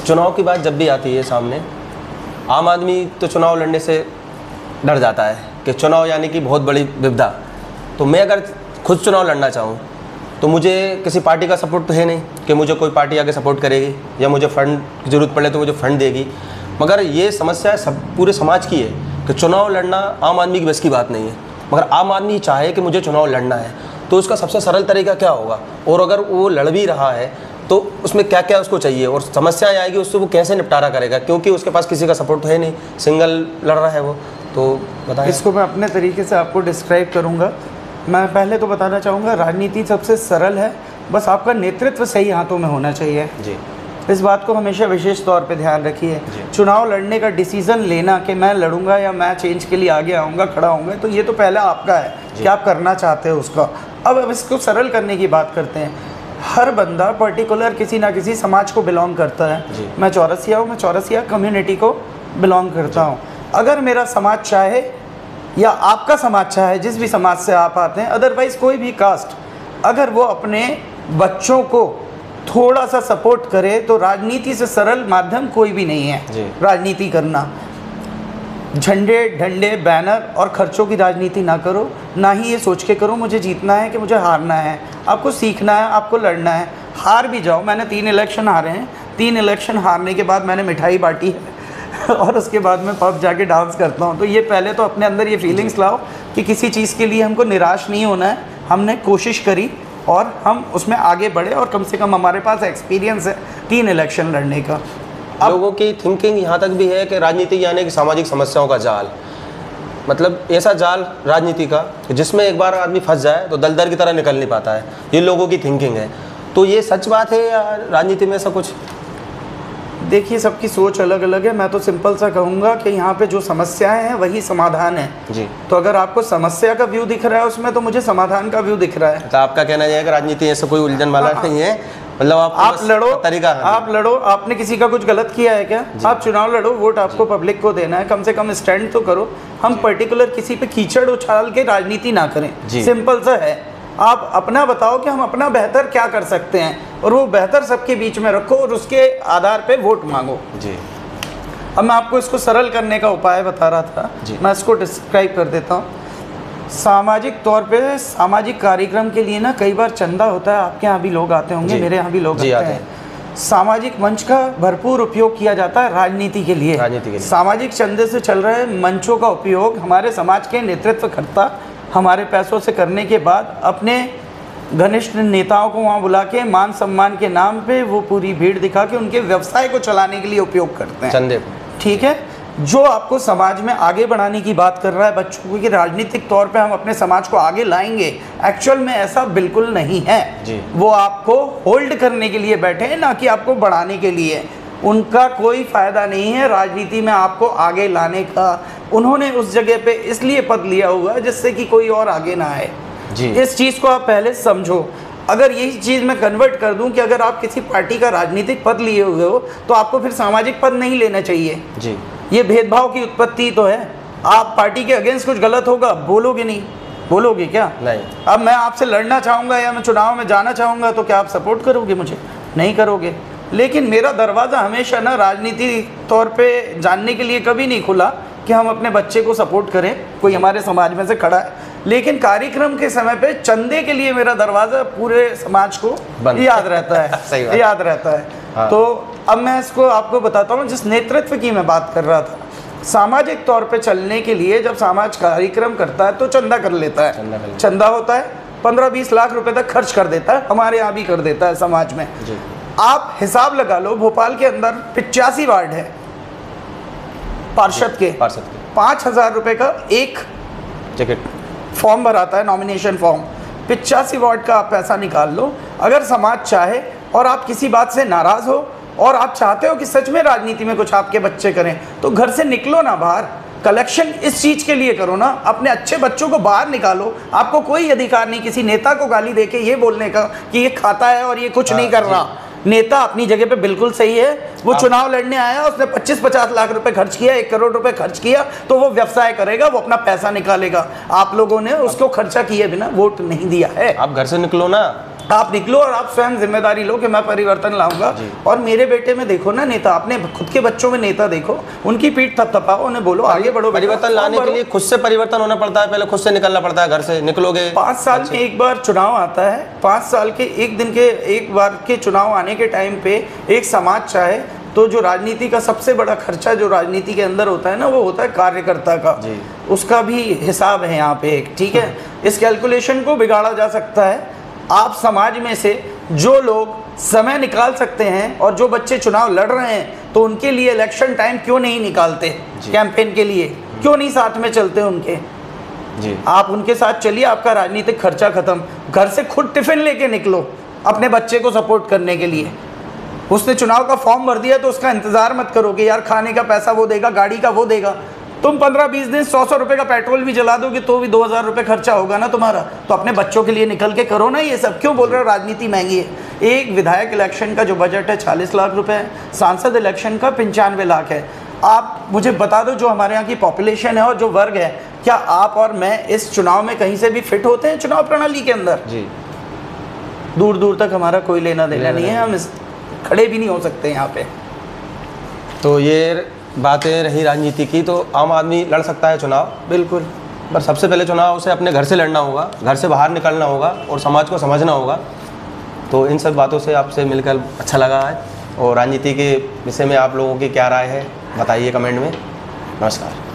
चुनाव की बात जब भी आती है सामने, आम आदमी तो चुनाव लड़ने से डर जाता है कि चुनाव यानी कि बहुत बड़ी विपदा। तो मैं अगर खुद चुनाव लड़ना चाहूँ तो मुझे किसी पार्टी का सपोर्ट तो है नहीं कि मुझे कोई पार्टी आके सपोर्ट करेगी या मुझे फंड की ज़रूरत पड़े तो मुझे फंड देगी। मगर ये समस्या पूरे समाज की है कि चुनाव लड़ना आम आदमी की बस की बात नहीं है। मगर आम आदमी चाहे कि मुझे चुनाव लड़ना है तो उसका सबसे सरल तरीका क्या होगा, और अगर वो लड़ भी रहा है तो उसमें क्या क्या उसको चाहिए और समस्या आएगी उससे वो कैसे निपटारा करेगा, क्योंकि उसके पास किसी का सपोर्ट तो है नहीं, सिंगल लड़ रहा है वो। तो बताएं। इसको मैं अपने तरीके से आपको डिस्क्राइब करूँगा। मैं पहले तो बताना चाहूँगा, राजनीति सबसे सरल है, बस आपका नेतृत्व सही हाथों में होना चाहिए जी। इस बात को हमेशा विशेष तौर पे ध्यान रखिए। चुनाव लड़ने का डिसीज़न लेना कि मैं लड़ूंगा या मैं चेंज के लिए आगे आऊँगा, खड़ा होऊंगा, तो ये तो पहले आपका है कि आप करना चाहते हो उसका। अब इसको सरल करने की बात करते हैं। हर बंदा पर्टिकुलर किसी ना किसी समाज को बिलोंग करता है। मैं चौरसिया हूँ, मैं चौरसिया कम्युनिटी को बिलोंग करता हूँ। अगर मेरा समाज चाहे या आपका समाज चाहे, जिस भी समाज से आप आते हैं, अदरवाइज़ कोई भी कास्ट, अगर वो अपने बच्चों को थोड़ा सा सपोर्ट करे तो राजनीति से सरल माध्यम कोई भी नहीं है राजनीति करना। झंडे डंडे बैनर और खर्चों की राजनीति ना करो, ना ही ये सोच के करो मुझे जीतना है कि मुझे हारना है। आपको सीखना है, आपको लड़ना है। हार भी जाओ, मैंने 3 इलेक्शन हारे हैं, 3 इलेक्शन हारने के बाद मैंने मिठाई बांटी है और उसके बाद मैं पब जाके डांस करता हूँ। तो ये पहले तो अपने अंदर ये फीलिंग्स लाओ कि किसी चीज़ के लिए हमको निराश नहीं होना है। हमने कोशिश करी और हम उसमें आगे बढ़े और कम से कम हमारे पास एक्सपीरियंस है 3 इलेक्शन लड़ने का। लोगों की थिंकिंग यहाँ तक भी है कि राजनीति यानी कि सामाजिक समस्याओं का जाल, मतलब ऐसा जाल राजनीति का जिसमें एक बार आदमी फंस जाए तो दलदल की तरह निकल नहीं पाता है। ये लोगों की थिंकिंग है। तो ये सच बात है या राजनीति में ऐसा कुछ? देखिए, सबकी सोच अलग अलग है। मैं तो सिंपल सा कहूँगा कि यहाँ पे जो समस्याएं हैं वही समाधान है जी। तो अगर आपको समस्या का व्यू दिख रहा है उसमें, तो मुझे समाधान का व्यू दिख रहा है। तो आपका कहना यह है कि राजनीति ऐसा कोई उलझन वाला नहीं है, मतलब आप लड़ो, तरीका आप लड़ो। आपने किसी का कुछ गलत किया है क्या? आप चुनाव लड़ो, वोट आपको पब्लिक को देना है, कम से कम स्टैंड तो करो। हम पर्टिकुलर किसी पे कीचड़ उछाल के राजनीति ना करें, सिंपल सा है। आप अपना बताओ कि हम अपना बेहतर क्या कर सकते हैं और वो बेहतर सबके बीच में रखो और उसके आधार पे वोट मांगो जी। अब मैं आपको इसको सरल करने का उपाय बता रहा था, मैं इसको डिस्क्राइब कर देता हूँ। सामाजिक तौर पे सामाजिक कार्यक्रम के लिए ना कई बार चंदा होता है। आपके यहाँ भी लोग आते होंगे, मेरे यहाँ भी लोग आते हैं। सामाजिक मंच का भरपूर उपयोग किया जाता है राजनीति के लिए। सामाजिक चंदे से चल रहे मंचों का उपयोग हमारे समाज के नेतृत्वकर्ता हमारे पैसों से करने के बाद अपने घनिष्ठ नेताओं को वहाँ बुला के मान सम्मान के नाम पे वो पूरी भीड़ दिखा के उनके व्यवसाय को चलाने के लिए उपयोग करते हैं चंदे को। ठीक है, जो आपको समाज में आगे बढ़ाने की बात कर रहा है बच्चों को कि राजनीतिक तौर पे हम अपने समाज को आगे लाएंगे, एक्चुअल में ऐसा बिल्कुल नहीं है जी। वो आपको होल्ड करने के लिए बैठे हैं, ना कि आपको बढ़ाने के लिए। उनका कोई फ़ायदा नहीं है राजनीति में आपको आगे लाने का। उन्होंने उस जगह पे इसलिए पद लिया हुआ है जिससे कि कोई और आगे ना आए जी। इस चीज़ को आप पहले समझो। अगर यही चीज़ मैं कन्वर्ट कर दूं कि अगर आप किसी पार्टी का राजनीतिक पद लिए हुए हो तो आपको फिर सामाजिक पद नहीं लेना चाहिए जी। ये भेदभाव की उत्पत्ति तो है। आप पार्टी के अगेंस्ट कुछ गलत होगा, बोलोगे नहीं, बोलोगे क्या? नहीं। अब मैं आपसे लड़ना चाहूँगा या मैं चुनाव में जाना चाहूँगा तो क्या आप सपोर्ट करोगे मुझे? नहीं करोगे। लेकिन मेरा दरवाज़ा हमेशा ना राजनीति तौर पे जानने के लिए कभी नहीं खुला कि हम अपने बच्चे को सपोर्ट करें, कोई हमारे समाज में से खड़ा है। लेकिन कार्यक्रम के समय पे चंदे के लिए मेरा दरवाज़ा पूरे समाज को याद रहता है याद रहता है हाँ। तो अब मैं इसको आपको बताता हूँ, जिस नेतृत्व की मैं बात कर रहा था, सामाजिक तौर पे चलने के लिए जब समाज कार्यक्रम करता है तो चंदा कर लेता है। चंदा होता है 15-20 लाख रुपए तक खर्च कर देता है, हमारे यहाँ भी कर देता है समाज में। आप हिसाब लगा लो, भोपाल के अंदर 85 वार्ड है पार्षद के 5,000 रुपए का एक टिकट फॉर्म भराता है, नॉमिनेशन फॉर्म। 85 वार्ड का आप पैसा निकाल लो। अगर समाज चाहे और आप किसी बात से नाराज हो और आप चाहते हो कि सच में राजनीति में कुछ आपके बच्चे करें, तो घर से निकलो ना बाहर, कलेक्शन इस चीज़ के लिए करो ना, अपने अच्छे बच्चों को बाहर निकालो। आपको कोई अधिकार नहीं किसी नेता को गाली देके ये बोलने का कि ये खाता है और ये कुछ नहीं कर रहा। नेता अपनी जगह पे बिल्कुल सही है, वो चुनाव लड़ने आया, उसने 25-50 लाख रुपए खर्च किया, 1 करोड़ रुपए खर्च किया, तो वो व्यवसाय करेगा, वो अपना पैसा निकालेगा। आप लोगों ने उसको खर्चा किए बिना वोट नहीं दिया है। आप घर से निकलो ना, आप निकलो और आप स्वयं जिम्मेदारी लो कि मैं परिवर्तन लाऊंगा। और मेरे बेटे में देखो ना नेता, अपने खुद के बच्चों में नेता देखो, उनकी पीठ थपथपाओ, उन्हें बोलो आगे बढ़ो। परिवर्तन लाने के लिए खुद से परिवर्तन होना पड़ता है, पहले खुद से निकलना पड़ता है, घर से निकलोगे। 5 साल में एक बार चुनाव आता है, 5 साल के एक बार के चुनाव आने के टाइम पे एक समाज चाहे तो जो राजनीति का सबसे बड़ा खर्चा जो राजनीति के अंदर होता है ना, वो होता है कार्यकर्ता का। उसका भी हिसाब है यहाँ पे एक, ठीक है। इस कैलकुलेशन को बिगाड़ा जा सकता है। आप समाज में से जो लोग समय निकाल सकते हैं और जो बच्चे चुनाव लड़ रहे हैं, तो उनके लिए इलेक्शन टाइम क्यों नहीं निकालते, कैंपेन के लिए क्यों नहीं साथ में चलते उनके। आप उनके साथ चलिए, आपका राजनीतिक खर्चा खत्म। घर से खुद टिफिन लेके निकलो अपने बच्चे को सपोर्ट करने के लिए। उसने चुनाव का फॉर्म भर दिया तो उसका इंतजार मत करो कि यार खाने का पैसा वो देगा, गाड़ी का वो देगा। तुम 15-20 दिन 100 रुपए का पेट्रोल भी जला दोगे तो भी 2000 रुपये खर्चा होगा ना तुम्हारा। तो अपने बच्चों के लिए निकल के करो ना ये सब। क्यों बोल रहे हो राजनीति महंगी है? एक विधायक इलेक्शन का जो बजट है 40 लाख रुपए है, सांसद इलेक्शन का 95 लाख है। आप मुझे बता दो, जो हमारे यहाँ की पॉपुलेशन है और जो वर्ग है, क्या आप और मैं इस चुनाव में कहीं से भी फिट होते हैं चुनाव प्रणाली के अंदर? दूर दूर तक हमारा कोई लेना देना नहीं है, हम खड़े भी नहीं हो सकते यहाँ पे। तो ये बातें रही राजनीति की। तो आम आदमी लड़ सकता है चुनाव, बिल्कुल, पर सबसे पहले चुनाव उसे अपने घर से लड़ना होगा, घर से बाहर निकलना होगा और समाज को समझना होगा। तो इन सब बातों से आपसे मिलकर अच्छा लगा है। और राजनीति के विषय में आप लोगों की क्या राय है बताइए कमेंट में। नमस्कार।